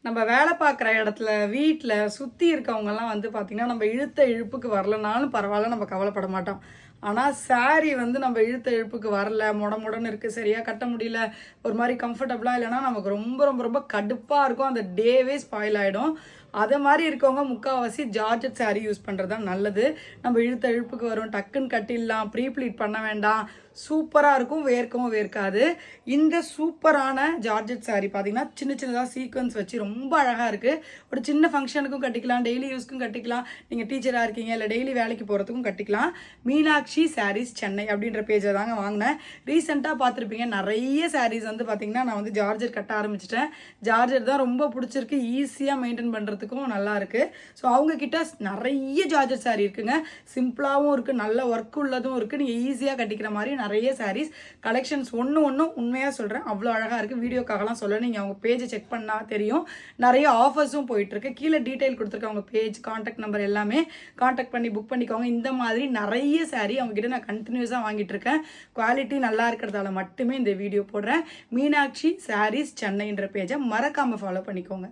நம்ம வேலை பார்க்குற இடத்துல வீட்டில் சுற்றி இருக்கவங்கெல்லாம் வந்து பார்த்திங்கன்னா நம்ம இழுத்த இழுப்புக்கு வரலனாலும் பரவாயில்ல, நம்ம கவலைப்பட மாட்டோம். ஆனால் சாரீ வந்து நம்ம இழுத்த இழுப்புக்கு வரல, முடன்னு இருக்குது, சரியாக கட்ட முடியல, ஒரு மாதிரி கம்ஃபர்டபுளாக இல்லைன்னா நமக்கு ரொம்ப ரொம்ப ரொம்ப கடுப்பாக இருக்கும். அந்த டேவே ஸ்பாயில் ஆகிடும். அதை மாதிரி இருக்கவங்க முக்கால்வாசி ஜார்ஜெட் சாரீ யூஸ் பண்ணுறது தான் நல்லது. நம்ம இழுத்த இழுப்புக்கு வரும், டக்குன்னு கட்டிடலாம், ப்ரீ ப்ளீட் பண்ண வேண்டாம், சூப்பராக இருக்கும், வேர்க்கவும் வேர்க்காது. இந்த சூப்பரான ஜார்ஜெட் சாரீ பார்த்தீங்கன்னா சின்ன சின்னதாக சீக்வன்ஸ் வச்சு ரொம்ப அழகாக இருக்குது. ஒரு சின்ன ஃபங்க்ஷனுக்கும் கட்டிக்கலாம், டெய்லி யூஸ்க்கும் கட்டிக்கலாம், நீங்கள் டீச்சராக இருக்கீங்க இல்லை டெய்லி வேலைக்கு போகிறதுக்கும் கட்டிக்கலாம். மீனாட்சி சாரீஸ் சென்னை அப்படின்ற பேஜில் தாங்க வாங்கினேன். ரீசெண்டாக பார்த்துருப்பீங்க, நிறைய சாரீஸ் வந்து பார்த்திங்கன்னா நான் வந்து ஜார்ஜெட் கட்ட ஆரம்பிச்சிட்டேன். ஜார்ஜெட் தான் ரொம்ப பிடிச்சிருக்கு, ஈஸியாக மெயின்டைன் பண்ணுறதுக்கும் நல்லா இருக்குது. ஸோ அவங்கக்கிட்ட நிறைய ஜார்ஜெட் சாரீ இருக்குங்க. சிம்பிளாகவும் இருக்குது, நல்ல ஒர்க் உள்ளதும் இருக்குது, நீங்கள் ஈஸியாக கட்டிக்கிற மாதிரி நிறைய சாரீஸ் கலெக்ஷன்ஸ் ஒன்றும் உண்மையாக சொல்கிறேன், அவ்வளோ அழகாக இருக்குது. வீடியோக்காகலாம் சொல்ல, நீங்கள் அவங்க பேஜை செக் பண்ணால் தெரியும். நிறைய ஆஃபர்ஸும் போயிட்டுருக்கு. கீழே டீட்டெயில் கொடுத்துருக்க அவங்க பேஜ், கான்டாக்ட் நம்பர் எல்லாமே கான்டாக்ட் பண்ணி புக் பண்ணிக்கோங்க. இந்த மாதிரி நிறைய சாரீ அவங்ககிட்ட நான் கண்டினியூஸாக வாங்கிட்டு இருக்கேன். குவாலிட்டி நல்லா இருக்கிறதால மட்டுமே இந்த வீடியோ போடுறேன். மீனாட்சி சாரீஸ் சென்னைன்ற பேஜை மறக்காமல் ஃபாலோ பண்ணிக்கோங்க.